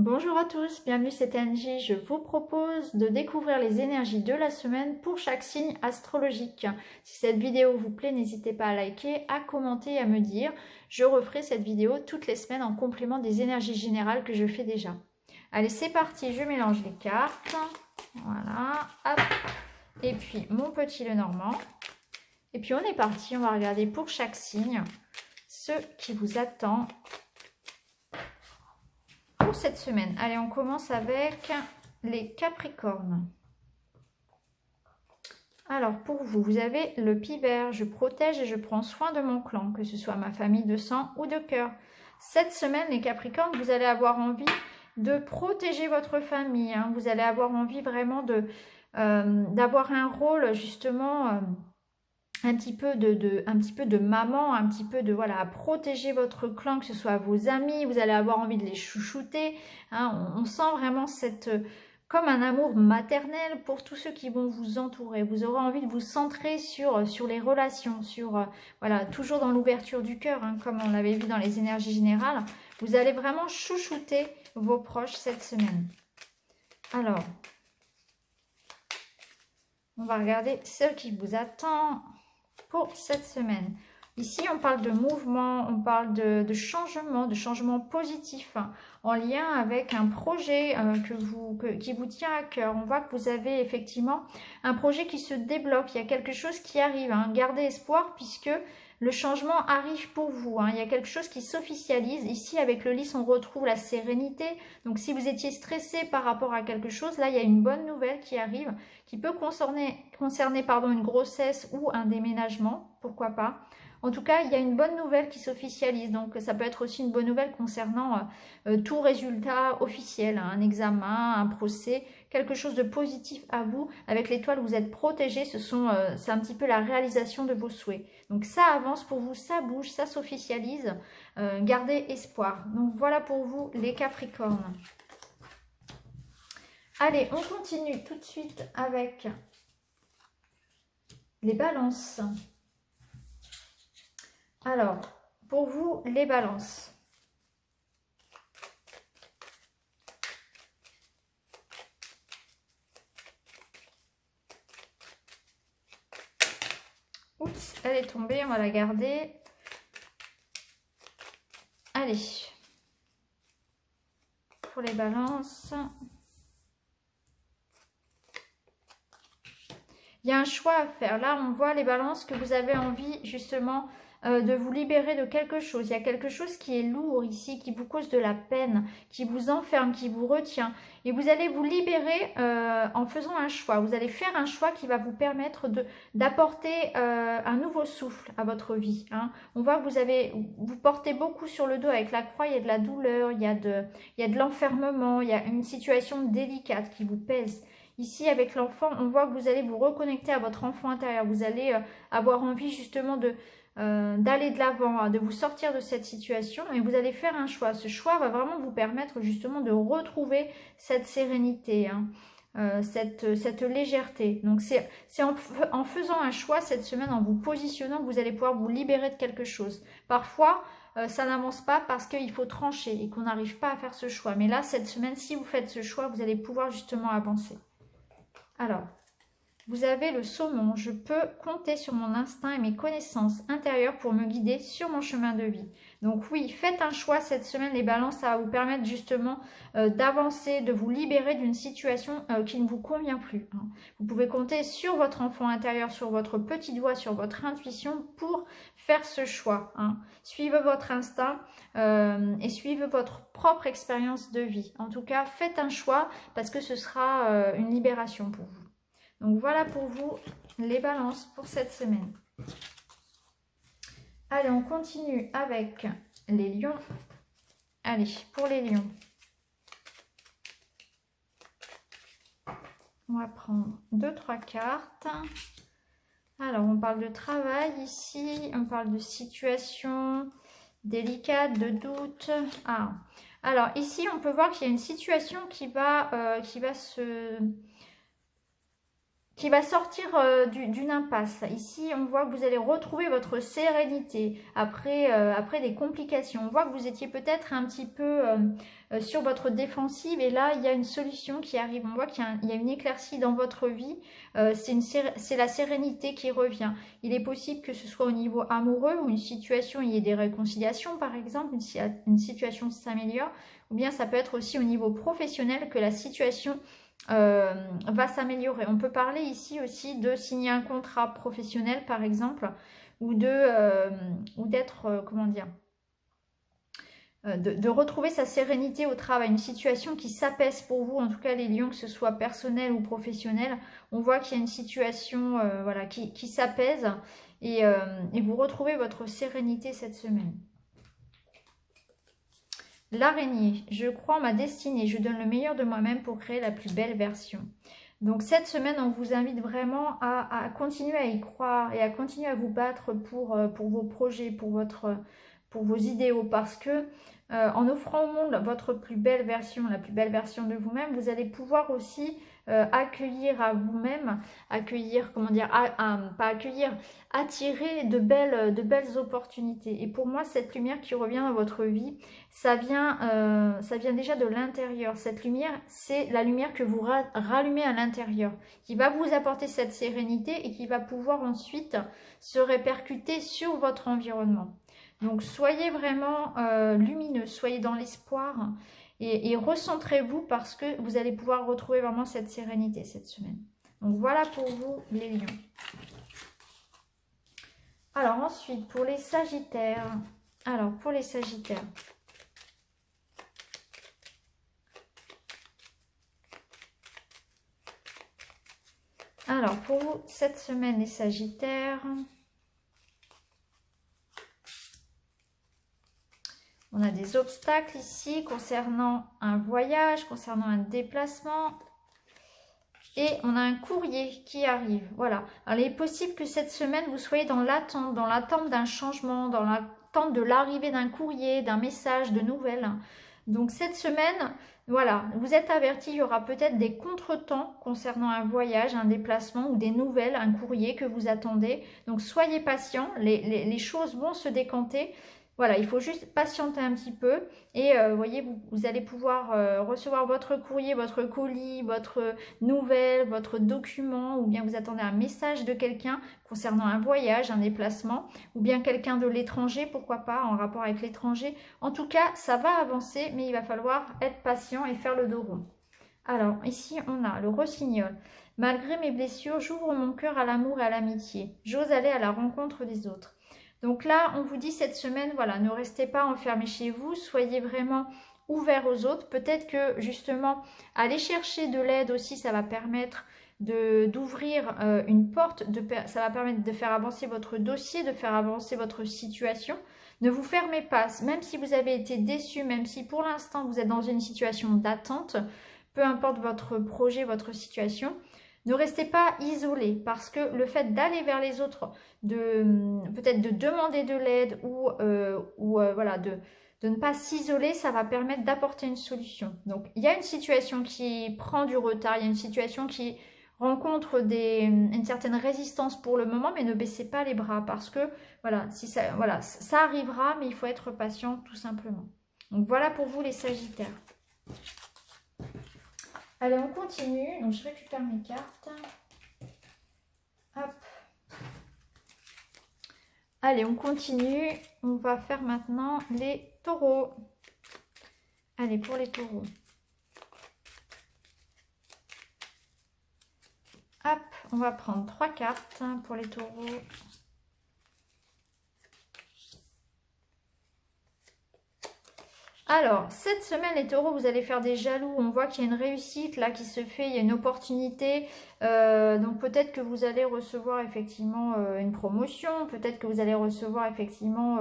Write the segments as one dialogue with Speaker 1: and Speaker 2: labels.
Speaker 1: Bonjour à tous, bienvenue, c'est Angie. Je vous propose de découvrir les énergies de la semaine pour chaque signe astrologique. Si cette vidéo vous plaît, n'hésitez pas à liker, à commenter et à me dire. Je referai cette vidéo toutes les semaines en complément des énergies générales que je fais déjà. Allez, c'est parti, je mélange les cartes. Voilà, hop. Et puis mon petit Lenormand. Et puis on est parti, on va regarder pour chaque signe ce qui vous attend pour cette semaine. Allez, on commence avec les Capricornes. Alors, pour vous, vous avez le pivert. Je protège et je prends soin de mon clan, que ce soit ma famille de sang ou de cœur. Cette semaine, les Capricornes, vous allez avoir envie de protéger votre famille. Hein. Vous allez avoir envie vraiment d'avoir un rôle, justement... un petit peu de maman, un petit peu de voilà, à protéger votre clan, que ce soit vos amis, vous allez avoir envie de les chouchouter. Hein, on sent vraiment comme un amour maternel pour tous ceux qui vont vous entourer. Vous aurez envie de vous centrer sur les relations, voilà, toujours dans l'ouverture du cœur, hein, comme on l'avait vu dans les énergies générales. Vous allez vraiment chouchouter vos proches cette semaine. Alors, on va regarder ce qui vous attend pour cette semaine. Ici, on parle de mouvement, on parle de changement positif hein, en lien avec un projet qui vous tient à cœur. On voit que vous avez effectivement un projet qui se débloque, il y a quelque chose qui arrive. Hein. Gardez espoir puisque le changement arrive pour vous. Hein. Il y a quelque chose qui s'officialise. Ici, avec le lys, on retrouve la sérénité. Donc, si vous étiez stressé par rapport à quelque chose, là, il y a une bonne nouvelle qui arrive, qui peut concerner une grossesse ou un déménagement. Pourquoi pas? En tout cas, il y a une bonne nouvelle qui s'officialise. Donc, ça peut être aussi une bonne nouvelle concernant tout résultat officiel, hein, un examen, un procès, quelque chose de positif à vous. Avec l'étoile, vous êtes protégé. C'est un petit peu la réalisation de vos souhaits. Donc, ça avance pour vous, ça bouge, ça s'officialise. Gardez espoir. Donc, voilà pour vous, les Capricornes. Allez, on continue tout de suite avec les Balances. Alors, pour vous, les Balances. Oups, elle est tombée, on va la garder. Allez, pour les Balances. Il y a un choix à faire. Là, on voit les Balances que vous avez envie justement de vous libérer de quelque chose. Il y a quelque chose qui est lourd ici, qui vous cause de la peine, qui vous enferme, qui vous retient. Et vous allez vous libérer en faisant un choix. Vous allez faire un choix qui va vous permettre d'apporter un nouveau souffle à votre vie. Hein. On voit que vous portez beaucoup sur le dos avec la croix, il y a de la douleur, il y a de l'enfermement, il y a une situation délicate qui vous pèse. Ici, avec l'enfant, on voit que vous allez vous reconnecter à votre enfant intérieur. Vous allez avoir envie justement d'aller de l'avant, hein, de vous sortir de cette situation et vous allez faire un choix. Ce choix va vraiment vous permettre justement de retrouver cette sérénité, hein, cette légèreté. Donc, c'est en faisant un choix cette semaine, en vous positionnant, que vous allez pouvoir vous libérer de quelque chose. Parfois, ça n'avance pas parce qu'il faut trancher et qu'on n'arrive pas à faire ce choix. Mais là, cette semaine, si vous faites ce choix, vous allez pouvoir justement avancer. Alors, vous avez le Saumon. Je peux compter sur mon instinct et mes connaissances intérieures pour me guider sur mon chemin de vie. Donc oui, faites un choix cette semaine, les Balances. Ça va vous permettre justement d'avancer, de vous libérer d'une situation qui ne vous convient plus. Hein. Vous pouvez compter sur votre enfant intérieur, sur votre petit doigt, sur votre intuition pour faire ce choix. Hein. Suivez votre instinct et suivez votre propre expérience de vie. En tout cas, faites un choix parce que ce sera une libération pour vous. Donc voilà pour vous les Balances pour cette semaine. Allez, on continue avec les Lions. Allez, pour les Lions. On va prendre 2-3 cartes. Alors, on parle de travail ici. On parle de situation délicate, de doute. Ah. Alors, ici, on peut voir qu'il y a une situation qui va qui va sortir d'une impasse. Ici, on voit que vous allez retrouver votre sérénité après des complications. On voit que vous étiez peut-être un petit peu sur votre défensive et là, il y a une solution qui arrive. On voit qu'il y a une éclaircie dans votre vie. C'est la sérénité qui revient. Il est possible que ce soit au niveau amoureux ou une situation, il y ait des réconciliations par exemple, une situation s'améliore. Ou bien ça peut être aussi au niveau professionnel que la situation va s'améliorer. On peut parler ici aussi de signer un contrat professionnel par exemple ou d'être, comment dire, de retrouver sa sérénité au travail, une situation qui s'apaise pour vous, en tout cas les lions, que ce soit personnel ou professionnel. On voit qu'il y a une situation voilà, qui s'apaise et vous retrouvez votre sérénité cette semaine. L'araignée, je crois en ma destinée, je donne le meilleur de moi-même pour créer la plus belle version. Donc cette semaine, on vous invite vraiment à continuer à y croire et à continuer à vous battre pour vos projets, pour vos idéaux, parce que en offrant au monde votre plus belle version, la plus belle version de vous-même, vous allez pouvoir aussi accueillir à vous-même, comment dire, pas accueillir, attirer de belles opportunités. Et pour moi, cette lumière qui revient dans votre vie, ça vient déjà de l'intérieur. Cette lumière, c'est la lumière que vous rallumez à l'intérieur, qui va vous apporter cette sérénité et qui va pouvoir ensuite se répercuter sur votre environnement. Donc soyez vraiment lumineux, soyez dans l'espoir et recentrez-vous parce que vous allez pouvoir retrouver vraiment cette sérénité cette semaine. Donc voilà pour vous les lions. Alors ensuite pour les sagittaires. Alors pour les sagittaires. Alors pour vous cette semaine les sagittaires. On a des obstacles ici concernant un voyage, concernant un déplacement. Et on a un courrier qui arrive. Voilà. Alors, il est possible que cette semaine, vous soyez dans l'attente d'un changement, dans l'attente de l'arrivée d'un courrier, d'un message, de nouvelles. Donc, cette semaine, voilà, vous êtes avertis, il y aura peut-être des contretemps concernant un voyage, un déplacement ou des nouvelles, un courrier que vous attendez. Donc, soyez patients, les choses vont se décanter. Voilà, il faut juste patienter un petit peu et vous voyez, vous allez pouvoir recevoir votre courrier, votre colis, votre nouvelle, votre document ou bien vous attendez un message de quelqu'un concernant un voyage, un déplacement ou bien quelqu'un de l'étranger, pourquoi pas, en rapport avec l'étranger. En tout cas, ça va avancer mais il va falloir être patient et faire le dos rond. Alors, ici, on a le rossignol. Malgré mes blessures, j'ouvre mon cœur à l'amour et à l'amitié. J'ose aller à la rencontre des autres. Donc là, on vous dit cette semaine, voilà, ne restez pas enfermés chez vous, soyez vraiment ouverts aux autres. Peut-être que justement, aller chercher de l'aide aussi, ça va permettre d'ouvrir une porte, ça va permettre de faire avancer votre dossier, de faire avancer votre situation. Ne vous fermez pas, même si vous avez été déçu, même si pour l'instant vous êtes dans une situation d'attente, peu importe votre projet, votre situation, ne restez pas isolé parce que le fait d'aller vers les autres, peut-être de demander de l'aide ou voilà, de ne pas s'isoler, ça va permettre d'apporter une solution. Donc, il y a une situation qui prend du retard, il y a une situation qui rencontre une certaine résistance pour le moment, mais ne baissez pas les bras parce que voilà, ça arrivera, mais il faut être patient tout simplement. Donc, voilà pour vous les Sagittaires. Allez, on continue. Donc, je récupère mes cartes. Hop. Allez, on continue. On va faire maintenant les taureaux. Allez, pour les taureaux. Hop, on va prendre 3 cartes pour les taureaux. Alors, cette semaine, les taureaux, vous allez faire des jaloux. On voit qu'il y a une réussite là qui se fait, il y a une opportunité. Donc, peut-être que vous allez recevoir effectivement une promotion. Peut-être que vous allez recevoir effectivement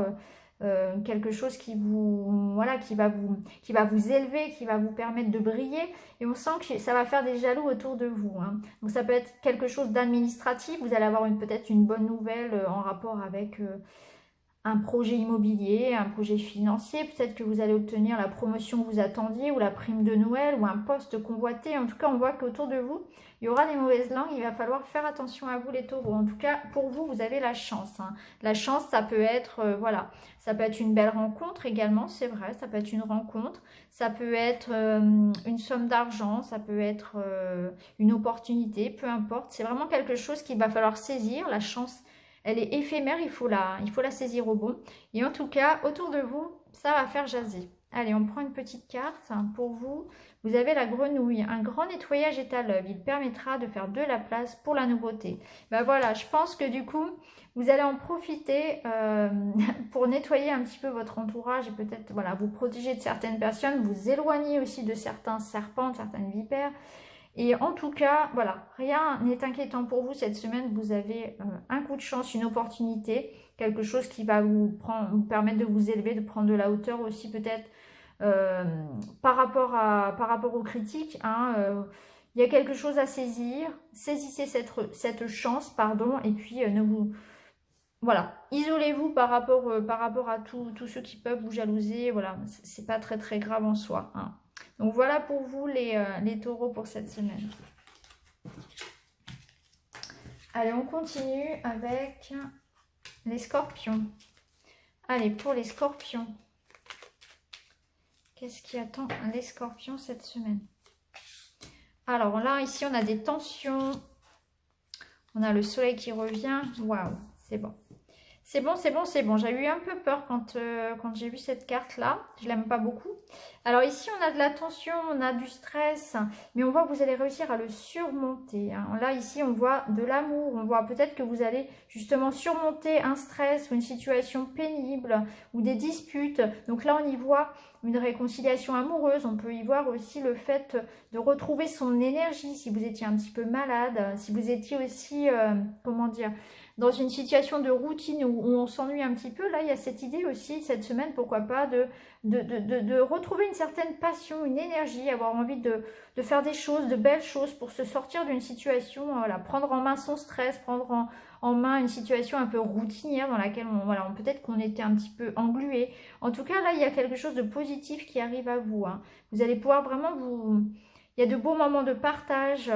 Speaker 1: quelque chose qui va vous élever, qui va vous permettre de briller. Et on sent que ça va faire des jaloux autour de vous. Hein. Donc, ça peut être quelque chose d'administratif. Vous allez avoir peut-être une bonne nouvelle en rapport avec un projet immobilier, un projet financier, peut-être que vous allez obtenir la promotion que vous attendiez ou la prime de Noël ou un poste convoité. En tout cas, on voit qu'autour de vous, il y aura des mauvaises langues, il va falloir faire attention à vous les taureaux. En tout cas, pour vous, vous avez la chance. Hein. La chance, ça peut être, voilà, ça peut être une belle rencontre également, c'est vrai, ça peut être une rencontre, ça peut être une somme d'argent, ça peut être une opportunité, peu importe. C'est vraiment quelque chose qu'il va falloir saisir, la chance. Elle est éphémère, il faut la saisir au bon. Et en tout cas, autour de vous, ça va faire jaser. Allez, on prend une petite carte. Pour vous, vous avez la grenouille. Un grand nettoyage est à l'œuvre. Il permettra de faire de la place pour la nouveauté. Ben voilà, je pense que du coup, vous allez en profiter pour nettoyer un petit peu votre entourage et peut-être voilà, vous protéger de certaines personnes, vous éloigner aussi de certains serpents, de certaines vipères. Et en tout cas, voilà, rien n'est inquiétant pour vous cette semaine. Vous avez un coup de chance, une opportunité, quelque chose qui va vous permettre de vous élever, de prendre de la hauteur aussi peut-être par rapport aux critiques. Hein, il y a quelque chose à saisir. Saisissez cette chance, pardon, et puis voilà, isolez-vous par rapport à tous ceux qui peuvent vous jalouser. Voilà, c'est pas très très grave en soi. Hein. Donc voilà pour vous les taureaux pour cette semaine. Allez, on continue avec les scorpions. Allez, pour les scorpions. Qu'est-ce qui attend les scorpions cette semaine? Alors là, ici, on a des tensions. On a le soleil qui revient. Waouh, c'est bon. C'est bon, c'est bon, c'est bon. J'ai eu un peu peur quand j'ai vu cette carte-là. Je l'aime pas beaucoup. Alors ici, on a de la tension, on a du stress, mais on voit que vous allez réussir à le surmonter. Hein. Là, ici, on voit de l'amour. On voit peut-être que vous allez justement surmonter un stress ou une situation pénible ou des disputes. Donc là, on y voit une réconciliation amoureuse. On peut y voir aussi le fait de retrouver son énergie si vous étiez un petit peu malade, si vous étiez aussi, comment dire, dans une situation de routine où on s'ennuie un petit peu. Là, il y a cette idée aussi, cette semaine, pourquoi pas, de retrouver une certaine passion, une énergie, avoir envie de faire des choses, de belles choses pour se sortir d'une situation, voilà, prendre en main son stress, prendre en main une situation un peu routinière dans laquelle peut-être qu'on était un petit peu englué. En tout cas, là, il y a quelque chose de positif qui arrive à vous. Hein. Vous allez pouvoir vraiment il y a de beaux moments de partage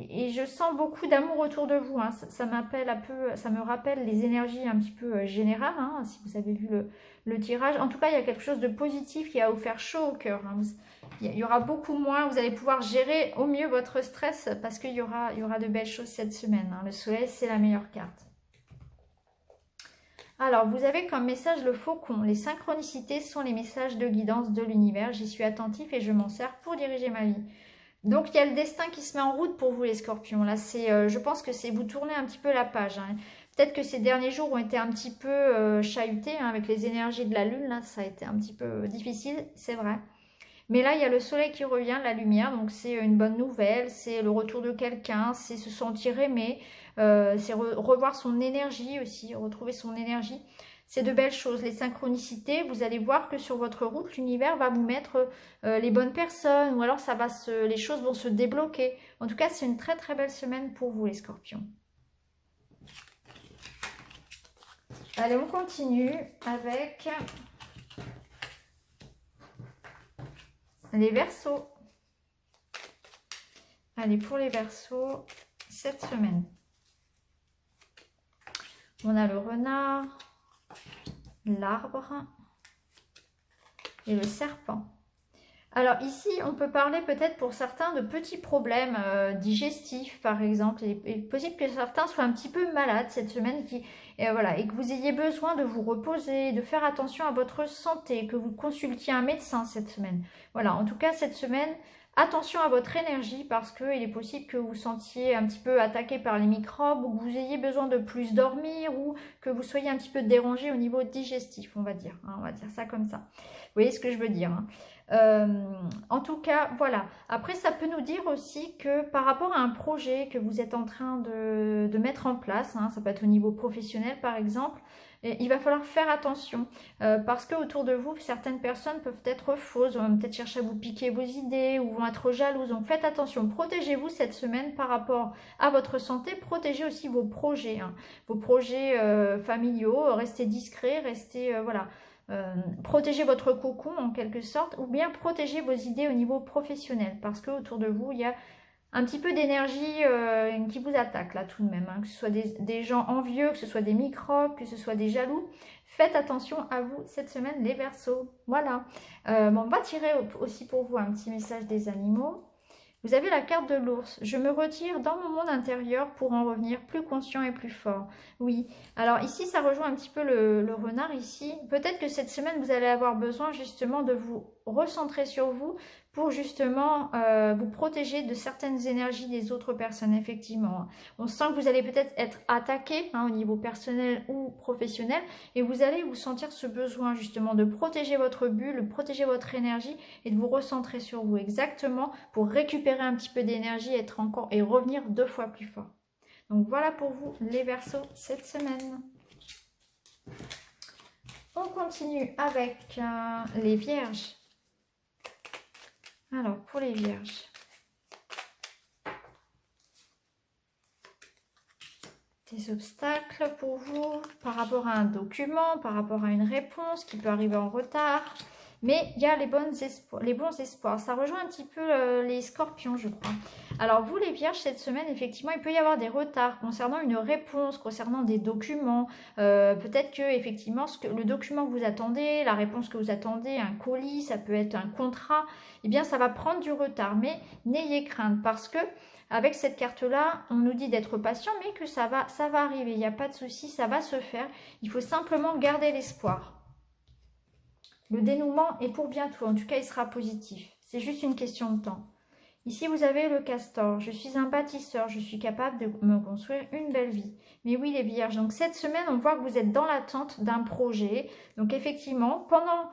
Speaker 1: et je sens beaucoup d'amour autour de vous. Hein. Ça m'appelle un peu, ça me rappelle les énergies un petit peu générales, hein, si vous avez vu le tirage. En tout cas, il y a quelque chose de positif qui va vous faire chaud au cœur. Hein. Il y aura beaucoup moins, vous allez pouvoir gérer au mieux votre stress parce qu'il y aura de belles choses cette semaine. Hein. Le soleil, c'est la meilleure carte. Alors, vous avez comme message le faucon. Les synchronicités sont les messages de guidance de l'univers. J'y suis attentif et je m'en sers pour diriger ma vie. Donc, il y a le destin qui se met en route pour vous, les scorpions. Là, je pense que c'est vous tournez un petit peu la page. Hein. Peut-être que ces derniers jours ont été un petit peu chahutés hein, avec les énergies de la lune. Là, ça a été un petit peu difficile, c'est vrai. Mais là, il y a le soleil qui revient, la lumière. Donc, c'est une bonne nouvelle. C'est le retour de quelqu'un. C'est se sentir aimé. C'est revoir son énergie aussi, retrouver son énergie. C'est de belles choses. Les synchronicités, vous allez voir que sur votre route, l'univers va vous mettre les bonnes personnes ou alors les choses vont se débloquer. En tout cas, c'est une très très belle semaine pour vous, les scorpions. Allez, on continue avec les Verseaux. Allez, pour les Verseaux, cette semaine. On a le renard, l'arbre et le serpent. Alors ici, on peut parler peut-être pour certains de petits problèmes digestifs par exemple. Il est possible que certains soient un petit peu malades cette semaine et que vous ayez besoin de vous reposer, de faire attention à votre santé, que vous consultiez un médecin cette semaine. Voilà, en tout cas cette semaine, attention à votre énergie parce qu'il est possible que vous sentiez un petit peu attaqué par les microbes ou que vous ayez besoin de plus dormir ou que vous soyez un petit peu dérangé au niveau digestif, on va dire. Hein, on va dire ça comme ça. Vous voyez ce que je veux dire hein. En tout cas, voilà. Après, ça peut nous dire aussi que par rapport à un projet que vous êtes en train de mettre en place, hein, ça peut être au niveau professionnel par exemple, Et il va falloir faire attention parce que autour de vous, certaines personnes peuvent être fausses, vont peut-être chercher à vous piquer vos idées ou vont être jalouses. Donc faites attention, protégez-vous cette semaine par rapport à votre santé, protégez aussi vos projets, hein, vos projets familiaux, restez discrets, restez voilà. Protégez votre cocon en quelque sorte ou bien protégez vos idées au niveau professionnel parce que autour de vous il y a un petit peu d'énergie qui vous attaque là tout de même, hein, que ce soit des gens envieux, que ce soit des microbes, que ce soit des jaloux. Faites attention à vous cette semaine les Verseaux. Voilà. Bon, on va tirer aussi pour vous un petit message des animaux. Vous avez la carte de l'ours. Je me retire dans mon monde intérieur pour en revenir plus conscient et plus fort. Oui. Alors ici, ça rejoint un petit peu le renard ici. Peut-être que cette semaine, vous allez avoir besoin justement de vous recentrer sur vous pour justement vous protéger de certaines énergies des autres personnes, effectivement. On sent que vous allez peut-être être attaqué hein, au niveau personnel ou professionnel et vous allez vous sentir ce besoin justement de protéger votre bulle, de protéger votre énergie et de vous recentrer sur vous exactement pour récupérer un petit peu d'énergie être encore et revenir 2 fois plus fort. Donc voilà pour vous les Verseaux cette semaine. On continue avec les Vierges. Alors, pour les Vierges, des obstacles pour vous par rapport à un document, par rapport à une réponse qui peut arriver en retard. Mais il y a les bons espoirs. Ça rejoint un petit peu les Scorpions, je crois. Alors, vous les Vierges, cette semaine, effectivement, il peut y avoir des retards concernant une réponse, concernant des documents. Peut-être que, effectivement, le document que vous attendez, la réponse que vous attendez, un colis, ça peut être un contrat, eh bien, ça va prendre du retard. Mais n'ayez crainte parce que avec cette carte-là, on nous dit d'être patient, mais que ça va arriver. Il n'y a pas de souci, ça va se faire. Il faut simplement garder l'espoir. Le dénouement est pour bientôt, en tout cas il sera positif. C'est juste une question de temps. Ici vous avez le castor. Je suis un bâtisseur, je suis capable de me construire une belle vie. Mais oui les Vierges, donc cette semaine on voit que vous êtes dans l'attente d'un projet. Donc effectivement, pendant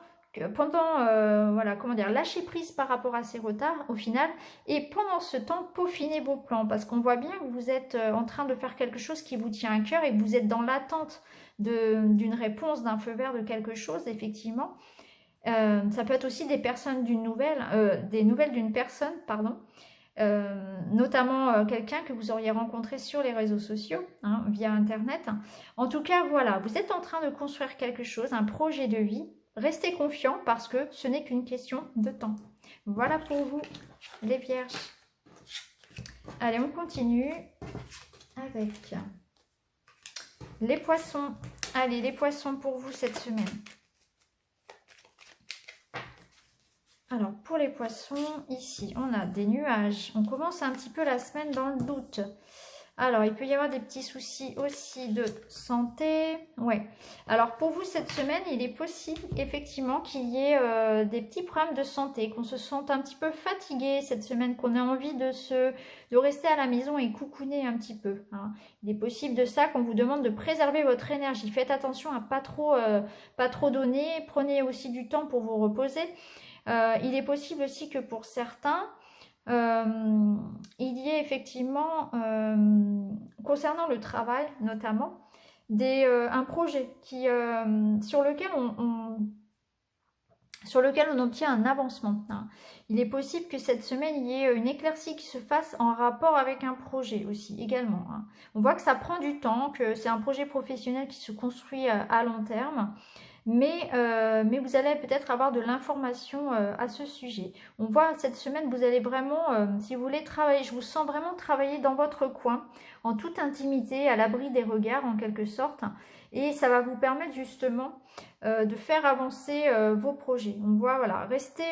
Speaker 1: voilà, comment dire, lâcher prise par rapport à ces retards au final. Et pendant ce temps, peaufinez vos plans. Parce qu'on voit bien que vous êtes en train de faire quelque chose qui vous tient à cœur et que vous êtes dans l'attente d'une réponse, d'un feu vert, de quelque chose, effectivement. Ça peut être aussi des nouvelles d'une personne, pardon, notamment quelqu'un que vous auriez rencontré sur les réseaux sociaux, hein, via Internet. En tout cas, voilà, vous êtes en train de construire quelque chose, un projet de vie. Restez confiant parce que ce n'est qu'une question de temps. Voilà pour vous, les Vierges. Allez, on continue avec les Poissons. Allez, les Poissons pour vous cette semaine. Alors, pour les Poissons, ici, on a des nuages. On commence un petit peu la semaine dans le doute. Alors, il peut y avoir des petits soucis aussi de santé. Ouais. Alors, pour vous, cette semaine, il est possible, effectivement, qu'il y ait des petits problèmes de santé, qu'on se sente un petit peu fatigué cette semaine, qu'on ait envie de rester à la maison et coucouner un petit peu. Hein. Il est possible de ça, qu'on vous demande de préserver votre énergie. Faites attention à pas trop donner. Prenez aussi du temps pour vous reposer. Il est possible aussi que pour certains, il y ait effectivement, concernant le travail notamment, un projet sur lequel on obtient un avancement. Hein. Il est possible que cette semaine, il y ait une éclaircie qui se fasse en rapport avec un projet aussi, également. Hein. On voit que ça prend du temps, que c'est un projet professionnel qui se construit à long terme. Mais vous allez peut-être avoir de l'information à ce sujet. On voit cette semaine, vous allez vraiment, si vous voulez travailler, je vous sens vraiment travailler dans votre coin, en toute intimité, à l'abri des regards en quelque sorte. Et ça va vous permettre justement de faire avancer vos projets. On voit, voilà, rester...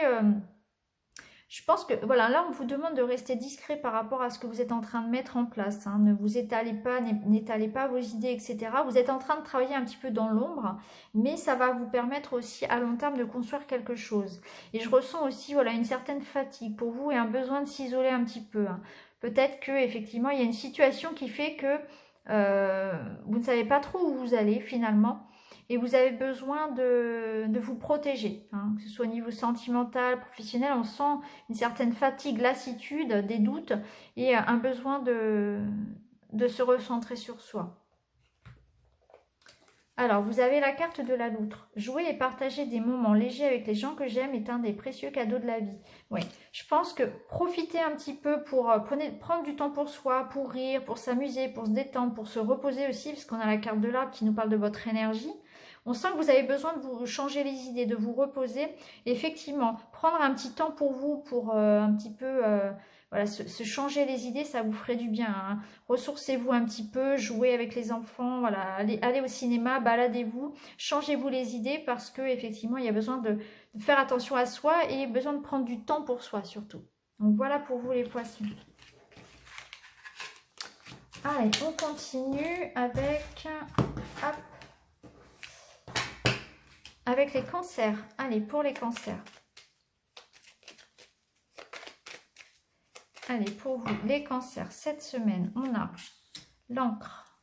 Speaker 1: je pense que, voilà, là, on vous demande de rester discret par rapport à ce que vous êtes en train de mettre en place. Hein. Ne vous étalez pas, n'étalez pas vos idées, etc. Vous êtes en train de travailler un petit peu dans l'ombre, mais ça va vous permettre aussi, à long terme, de construire quelque chose. Et je ressens aussi, voilà, une certaine fatigue pour vous et un besoin de s'isoler un petit peu. Hein. Peut-être qu'effectivement, il y a une situation qui fait que vous ne savez pas trop où vous allez, finalement. Et vous avez besoin de vous protéger, hein, que ce soit au niveau sentimental, professionnel, on sent une certaine fatigue, lassitude, des doutes et un besoin de se recentrer sur soi. Alors, vous avez la carte de la loutre. Jouer et partager des moments légers avec les gens que j'aime est un des précieux cadeaux de la vie. Oui, je pense que profitez un petit peu pour prendre du temps pour soi, pour rire, pour s'amuser, pour se détendre, pour se reposer aussi, parce qu'on a la carte de l'arbre qui nous parle de votre énergie. On sent que vous avez besoin de vous changer les idées, de vous reposer. Et effectivement, prendre un petit temps pour vous, pour un petit peu voilà, se changer les idées, ça vous ferait du bien, hein. Ressourcez-vous un petit peu, jouez avec les enfants, voilà, allez au cinéma, baladez-vous, changez-vous les idées parce que effectivement il y a besoin de faire attention à soi et besoin de prendre du temps pour soi surtout. Donc voilà pour vous les poissons. Allez, on continue avec, hop, avec les cancers. Allez, pour les cancers. Allez, pour vous, les cancers, cette semaine, on a l'encre,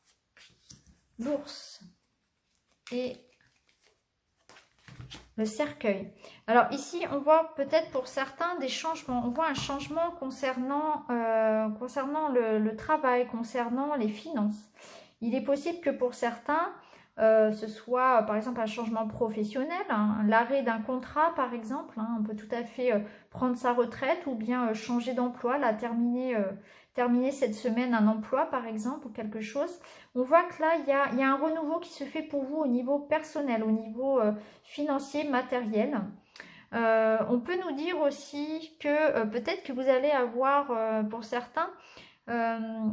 Speaker 1: l'ours et le cercueil. Alors ici, on voit peut-être pour certains des changements. On voit un changement concernant le travail, concernant les finances. Il est possible que pour certains, ce soit par exemple un changement professionnel, hein, l'arrêt d'un contrat par exemple, hein, on peut tout à fait prendre sa retraite ou bien changer d'emploi, terminer cette semaine un emploi par exemple ou quelque chose. On voit que là il y a un renouveau qui se fait pour vous au niveau personnel, au niveau financier, matériel. On peut nous dire aussi que peut-être que vous allez avoir pour certains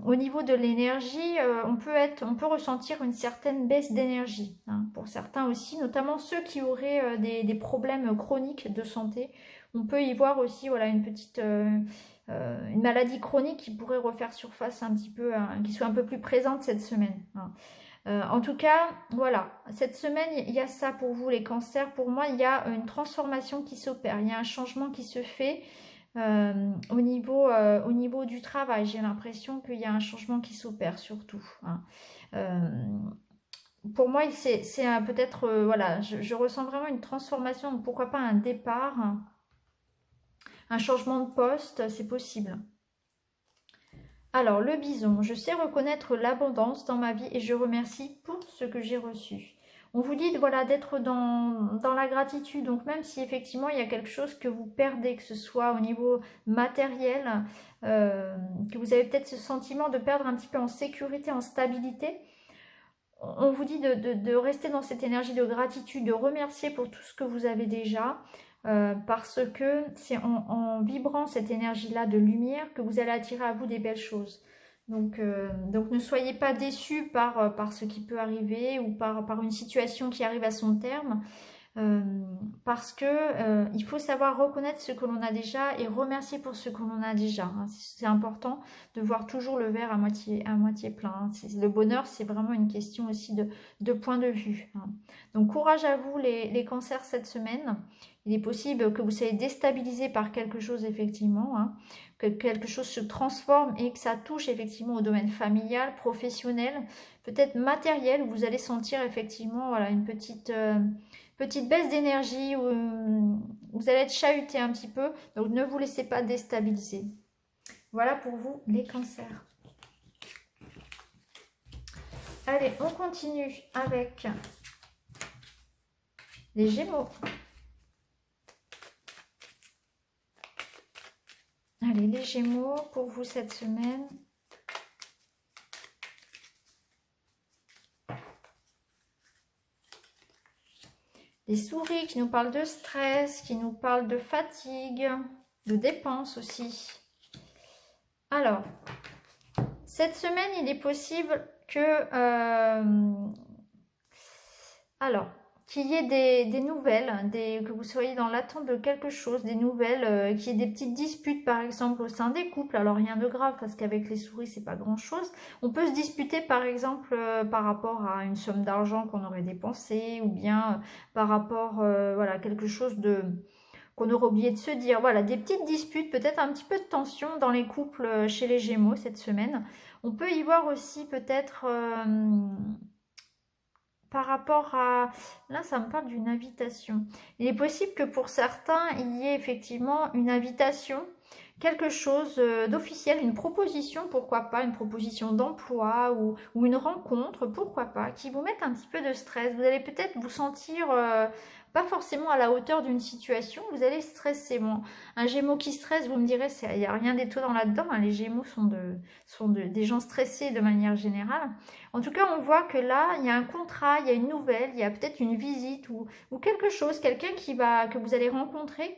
Speaker 1: au niveau de l'énergie, on peut ressentir une certaine baisse d'énergie, hein, pour certains aussi, notamment ceux qui auraient des problèmes chroniques de santé. On peut y voir aussi voilà, une maladie chronique qui pourrait refaire surface un petit peu, hein, qui soit un peu plus présente cette semaine, hein. En tout cas, voilà, cette semaine, il y a ça pour vous les cancers. Pour moi, il y a une transformation qui s'opère, il y a un changement qui se fait. Au niveau du travail, j'ai l'impression qu'il y a un changement qui s'opère surtout, hein. Euh, pour moi, c'est peut-être, voilà, je ressens vraiment une transformation, donc pourquoi pas un départ, un changement de poste, c'est possible. Alors, le bison, je sais reconnaître l'abondance dans ma vie et je remercie pour ce que j'ai reçu. On vous dit voilà, d'être dans la gratitude, donc même si effectivement il y a quelque chose que vous perdez, que ce soit au niveau matériel, que vous avez peut-être ce sentiment de perdre un petit peu en sécurité, en stabilité, on vous dit de rester dans cette énergie de gratitude, de remercier pour tout ce que vous avez déjà, parce que c'est en vibrant cette énergie-là de lumière que vous allez attirer à vous des belles choses. Donc ne soyez pas déçus par ce qui peut arriver ou par une situation qui arrive à son terme. Parce que il faut savoir reconnaître ce que l'on a déjà et remercier pour ce que l'on a déjà, hein. C'est important de voir toujours le verre à moitié plein, hein. Le bonheur, c'est vraiment une question aussi de point de vue, hein. Donc courage à vous les cancers cette semaine. Il est possible que vous soyez déstabilisé par quelque chose effectivement, hein, que quelque chose se transforme et que ça touche effectivement au domaine familial, professionnel, peut-être matériel, où vous allez sentir effectivement voilà, une petite baisse d'énergie, où vous allez être chahuté un petit peu, donc ne vous laissez pas déstabiliser. Voilà pour vous les cancers. Allez, on continue avec les Gémeaux. Allez, les Gémeaux, pour vous cette semaine. Les souris qui nous parlent de stress, qui nous parlent de fatigue, de dépenses aussi. Alors, cette semaine, il est possible que... qu'il y ait des nouvelles, que vous soyez dans l'attente de quelque chose, des nouvelles, qu'il y ait des petites disputes par exemple au sein des couples. Alors rien de grave parce qu'avec les souris c'est pas grand chose. On peut se disputer par exemple par rapport à une somme d'argent qu'on aurait dépensé ou bien par rapport voilà, quelque chose qu'on aurait oublié de se dire. Voilà, des petites disputes, peut-être un petit peu de tension dans les couples chez les Gémeaux cette semaine. On peut y voir aussi peut-être... par rapport à... Là, ça me parle d'une invitation. Il est possible que pour certains, il y ait effectivement une invitation, quelque chose d'officiel, une proposition, pourquoi pas, une proposition d'emploi ou une rencontre, pourquoi pas, qui vous mette un petit peu de stress. Vous allez peut-être vous sentir pas forcément à la hauteur d'une situation, vous allez stresser. Bon, un Gémeaux qui stresse, vous me direz, il n'y a rien d'étonnant là-dedans, hein. Les Gémeaux des gens stressés de manière générale. En tout cas, on voit que là, il y a un contrat, il y a une nouvelle, il y a peut-être une visite ou quelque chose, quelqu'un que vous allez rencontrer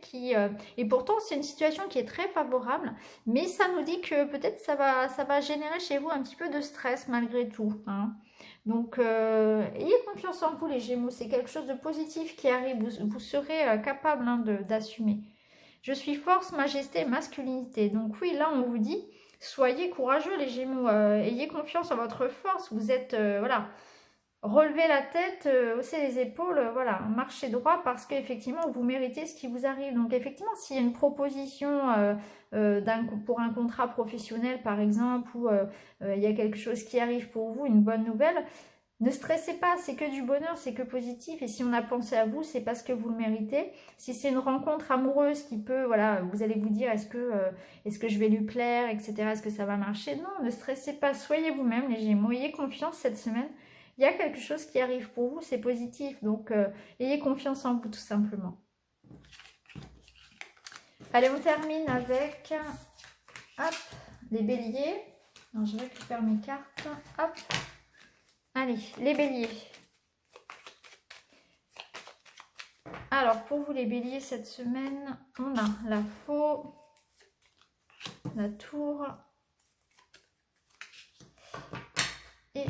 Speaker 1: et pourtant, c'est une situation qui est très favorable, mais ça nous dit que peut-être ça va générer chez vous un petit peu de stress malgré tout, hein. Donc, ayez confiance en vous, les Gémeaux. C'est quelque chose de positif qui arrive. Vous serez capable, hein, d'assumer. Je suis force, majesté et masculinité. Donc oui, là, on vous dit, soyez courageux, les Gémeaux. Ayez confiance en votre force. Vous êtes, voilà, relevez la tête, haussez les épaules, voilà, marchez droit parce qu'effectivement, vous méritez ce qui vous arrive. Donc effectivement, s'il y a une proposition pour un contrat professionnel, par exemple, ou il y a quelque chose qui arrive pour vous, une bonne nouvelle, ne stressez pas, c'est que du bonheur, c'est que positif. Et si on a pensé à vous, c'est parce que vous le méritez. Si c'est une rencontre amoureuse qui peut, voilà, vous allez vous dire, est-ce que je vais lui plaire, etc. Est-ce que ça va marcher? Non, ne stressez pas, soyez vous-même, les Gémeaux. Ayez confiance cette semaine. Il y a quelque chose qui arrive pour vous, c'est positif. Donc, ayez confiance en vous, tout simplement. Allez, on termine avec, hop, les béliers. Alors, je récupère mes cartes. Hop. Allez, les béliers. Alors, pour vous les béliers, cette semaine, on a la faux, la tour et...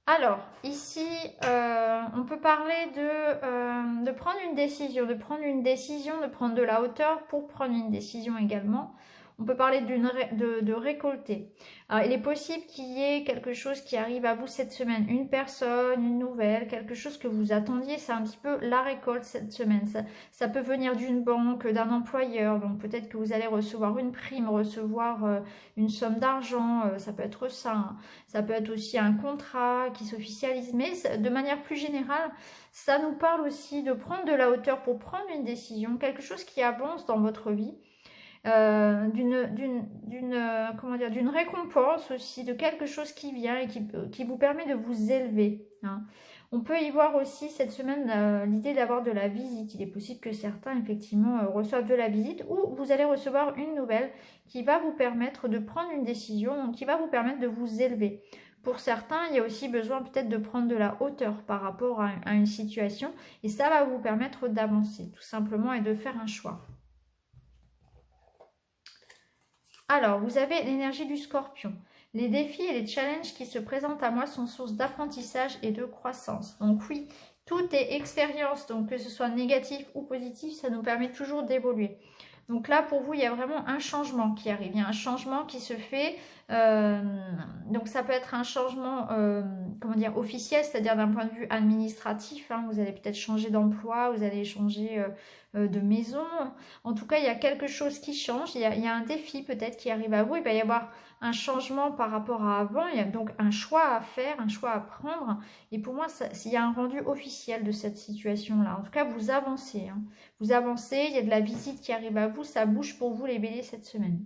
Speaker 1: Alors, ici, on peut parler de prendre une décision, de prendre de la hauteur pour prendre une décision également. On peut parler de récolter. Alors, il est possible qu'il y ait quelque chose qui arrive à vous cette semaine, une personne, une nouvelle, quelque chose que vous attendiez, c'est un petit peu la récolte cette semaine. Ça peut venir d'une banque, d'un employeur, donc peut-être que vous allez recevoir une prime, recevoir une somme d'argent, ça peut être ça, hein. Ça peut être aussi un contrat qui s'officialise, mais de manière plus générale, ça nous parle aussi de prendre de la hauteur pour prendre une décision, quelque chose qui avance dans votre vie. D'une récompense aussi, de quelque chose qui vient et qui vous permet de vous élever, hein. On peut y voir aussi cette semaine l'idée d'avoir de la visite. Il est possible que certains effectivement reçoivent de la visite ou vous allez recevoir une nouvelle qui va vous permettre de prendre une décision, qui va vous permettre de vous élever. Pour certains, il y a aussi besoin peut-être de prendre de la hauteur par rapport à une situation et ça va vous permettre d'avancer tout simplement et de faire un choix. Alors, vous avez l'énergie du Scorpion. Les défis et les challenges qui se présentent à moi sont source d'apprentissage et de croissance. Donc oui, tout est expérience, donc que ce soit négatif ou positif, ça nous permet toujours d'évoluer. Donc là, pour vous, il y a vraiment un changement qui arrive. Il y a un changement qui se fait. Donc ça peut être un changement, comment dire, officiel, c'est-à-dire d'un point de vue administratif, hein. Vous allez peut-être changer d'emploi, vous allez changer de maison. En tout cas, il y a quelque chose qui change. Il y a un défi peut-être qui arrive à vous. Il va y avoir un changement par rapport à avant. Il y a donc un choix à faire, un choix à prendre. Et pour moi, il y a un rendu officiel de cette situation-là. En tout cas, vous avancez, hein. Vous avancez, il y a de la visite qui arrive à vous. Ça bouge pour vous les béliers cette semaine.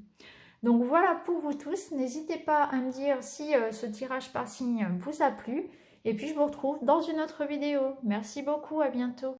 Speaker 1: Donc voilà pour vous tous. N'hésitez pas à me dire si ce tirage par signe vous a plu. Et puis je vous retrouve dans une autre vidéo. Merci beaucoup, à bientôt.